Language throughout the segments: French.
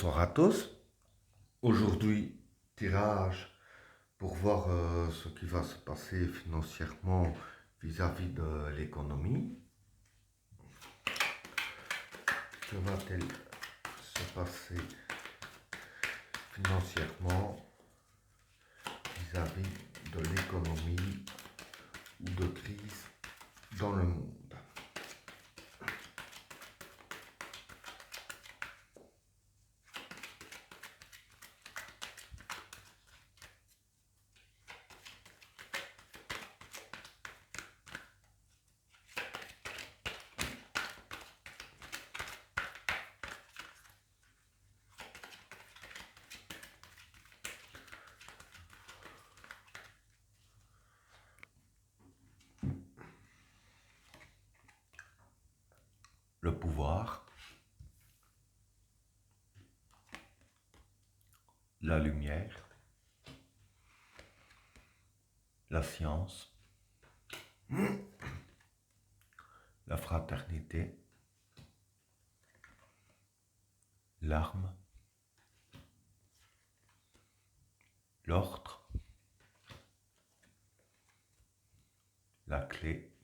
Bonsoir à tous. Aujourd'hui, tirage pour voir ce qui va se passer financièrement vis-à-vis de l'économie. Que va-t-elle se passer financièrement vis-à-vis de l'économie ou de crise dans le monde? Le pouvoir, la lumière, la science, la fraternité, l'arme, l'ordre, la clé,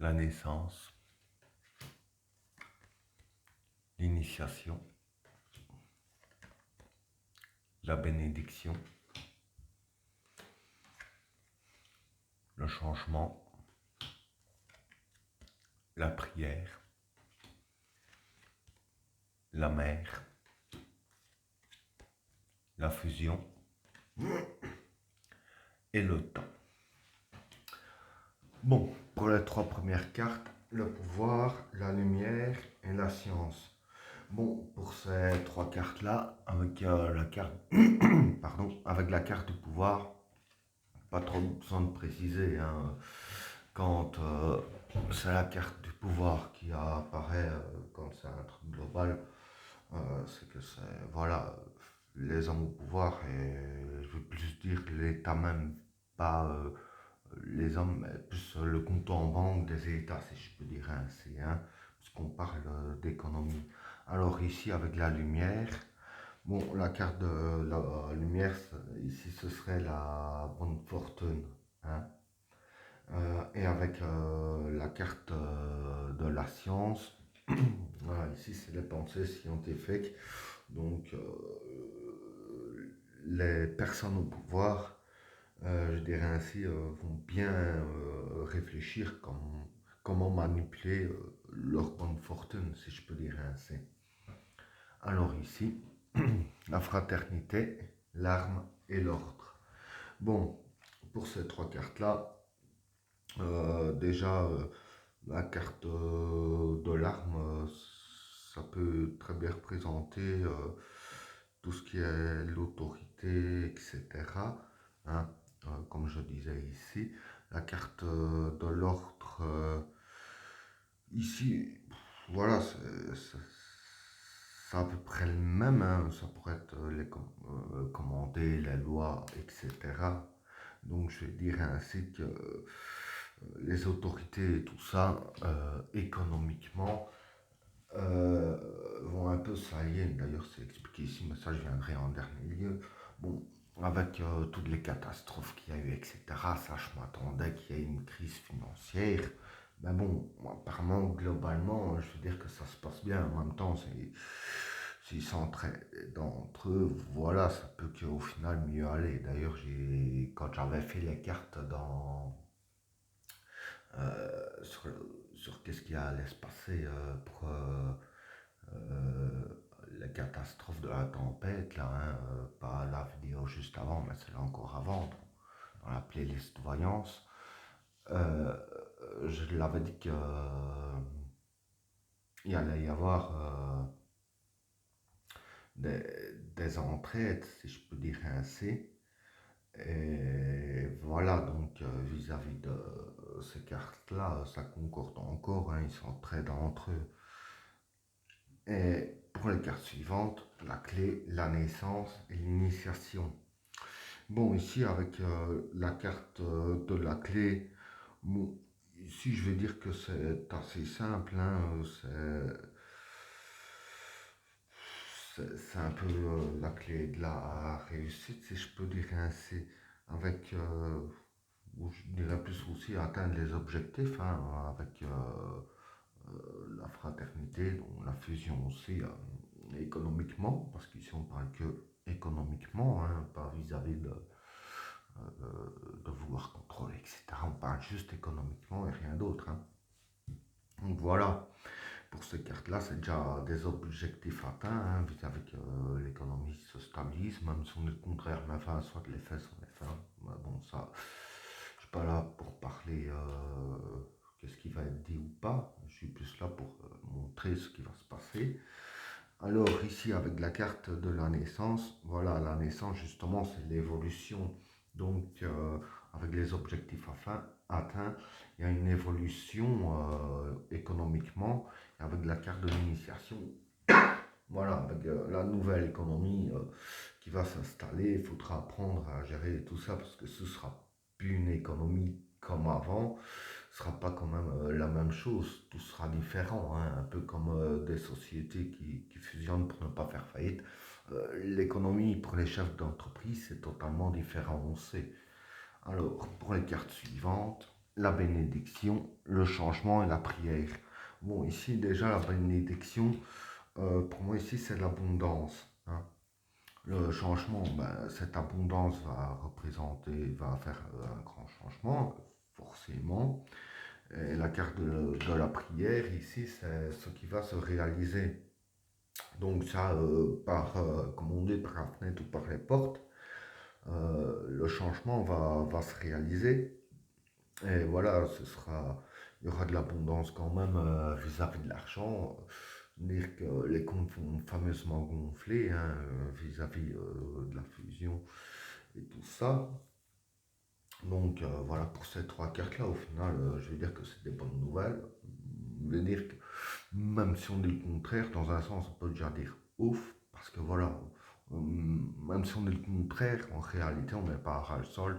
la naissance, l'initiation, la bénédiction, le changement, la prière, la mer, la fusion et le temps. Bon, pour les trois premières cartes, le pouvoir, la lumière et la science. Bon, pour ces trois cartes-là, avec la carte, pardon, avec la carte du pouvoir, pas trop besoin de préciser, hein, quand c'est la carte du pouvoir qui apparaît quand c'est un truc global, c'est que c'est, voilà, les hommes au pouvoir, et je veux plus dire l'État même, pas les hommes, mais plus le compte en banque des États, si je peux dire ainsi, hein, puisqu'on parle d'économie. Alors ici, avec la lumière, bon, la carte de la lumière, ici, ce serait la bonne fortune, hein. Et avec la carte de la science, voilà, ici, c'est les pensées scientifiques. Donc, les personnes au pouvoir, je dirais ainsi, vont bien réfléchir comment manipuler leur bonne fortune, si je peux dire ainsi. Alors ici, la fraternité, l'arme et l'ordre. Bon, pour ces trois cartes-là, déjà, la carte de l'arme, ça peut très bien représenter tout ce qui est l'autorité, etc. Hein, comme je disais ici, la carte de l'ordre, ici, voilà, c'est à peu près le même, hein. Ça pourrait être commander les lois, etc. Donc je dirais ainsi que les autorités et tout ça, économiquement, vont un peu s'allier. D'ailleurs, c'est expliqué ici, mais ça, je viendrai en dernier lieu. Bon, avec toutes les catastrophes qu'il y a eu, etc., ça, je m'attendais qu'il y ait une crise financière. Mais bon, apparemment, globalement, je veux dire que ça se passe bien. En même temps, s'ils s'entraident entre eux, voilà, ça peut qu'au final mieux aller. D'ailleurs, quand j'avais fait les cartes euh, sur, sur qu'est-ce qui allait se passer pour euh, les catastrophes de la tempête, là, hein, pas la vidéo juste avant, mais c'est là encore avant, dans la playlist voyance, euh, je l'avais dit que il allait y avoir des, des entraides, si je peux dire ainsi. Et voilà, donc vis-à-vis de ces cartes-là, ça concorde encore, hein, ils s'entraident entre eux. Et pour les cartes suivantes, la clé, la naissance et l'initiation. Bon, ici avec la carte de la clé, bon, ici je vais dire que c'est assez simple, hein, c'est c'est un peu la clé de la réussite, si je peux dire ainsi, avec, ou je dirais plus aussi atteindre les objectifs, hein, avec la fraternité, donc la fusion aussi économiquement, parce qu'ici on parle que économiquement, hein, pas vis-à-vis de vouloir contrôler, etc. On parle juste économiquement et rien d'autre, hein. Donc voilà, pour ces cartes-là, c'est déjà des objectifs atteints, hein, vis-à-vis que l'économie se stabilise, même si on est le contraire, mais enfin, soit les faits sont les faits, hein. Mais bon, ça, je suis pas là pour parler qu'est-ce qui va être dit ou pas, je suis plus là pour montrer ce qui va se passer. Alors ici, avec la carte de la naissance, voilà, la naissance, justement, c'est l'évolution. Donc, avec les objectifs atteints, il y a une évolution économiquement. Et avec la carte de l'initiation, voilà, avec la nouvelle économie qui va s'installer, il faudra apprendre à gérer tout ça parce que ce sera plus une économie comme avant, ce sera pas quand même la même chose, tout sera différent, hein, un peu comme des sociétés qui fusionnent pour ne pas faire faillite. L'économie pour les chefs d'entreprise, c'est totalement différent, on sait. Alors, pour les cartes suivantes, la bénédiction, le changement et la prière. Bon, ici déjà, la bénédiction, pour moi ici, c'est l'abondance, hein. Le changement, ben, cette abondance va faire un grand changement, forcément. Et la carte de la prière, ici, c'est ce qui va se réaliser. Donc ça, comme on dit, par la fenêtre ou par les portes, le changement va se réaliser. Et voilà, il y aura de l'abondance quand même vis-à-vis de l'argent. Dire que les comptes vont fameusement gonfler, hein, vis-à-vis de la fusion et tout ça. Donc voilà, pour ces trois cartes-là, au final, je vais dire que c'est des bonnes nouvelles. Je veux dire que même si on dit le contraire, dans un sens, on peut déjà dire ouf, parce que voilà, même si on dit le contraire, en réalité, on n'est pas à ras le sol.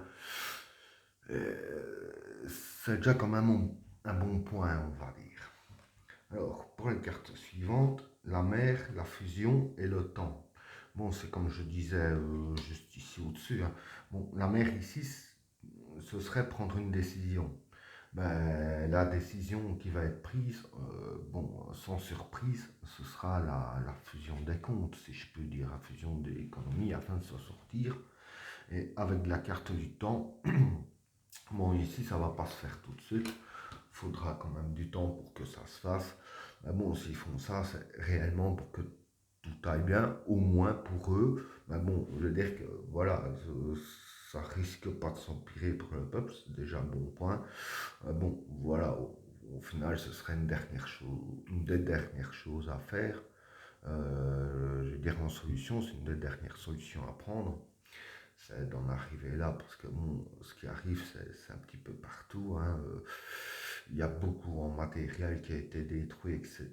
C'est déjà quand même un bon point, on va dire. Alors, pour les cartes suivantes, la mer, la fusion et le temps. Bon, c'est comme je disais juste ici au-dessus, hein. Bon, la mer ici, ce serait prendre une décision. Ben, la décision qui va être prise, bon, sans surprise, ce sera la fusion des comptes, si je peux dire, la fusion de l'économie afin de se sortir. Et avec la carte du temps, bon, ici, ça va pas se faire tout de suite. Il faudra quand même du temps pour que ça se fasse. Mais bon, s'ils font ça, c'est réellement pour que tout aille bien, au moins pour eux. Mais bon, je veux dire que voilà, ça risque pas de s'empirer pour le peuple, c'est déjà un bon point. Bon, voilà, au final, ce serait une des dernières choses à faire. Je veux dire, en solution, c'est une des dernières solutions à prendre. C'est d'en arriver là, parce que bon, ce qui arrive, c'est un petit peu partout, hein. Il y a beaucoup en matériel qui a été détruit, etc.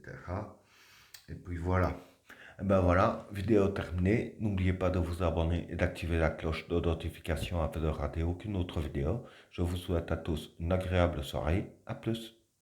Et puis voilà. Et ben voilà, vidéo terminée. N'oubliez pas de vous abonner et d'activer la cloche de notification afin de rater aucune autre vidéo. Je vous souhaite à tous une agréable soirée. À plus.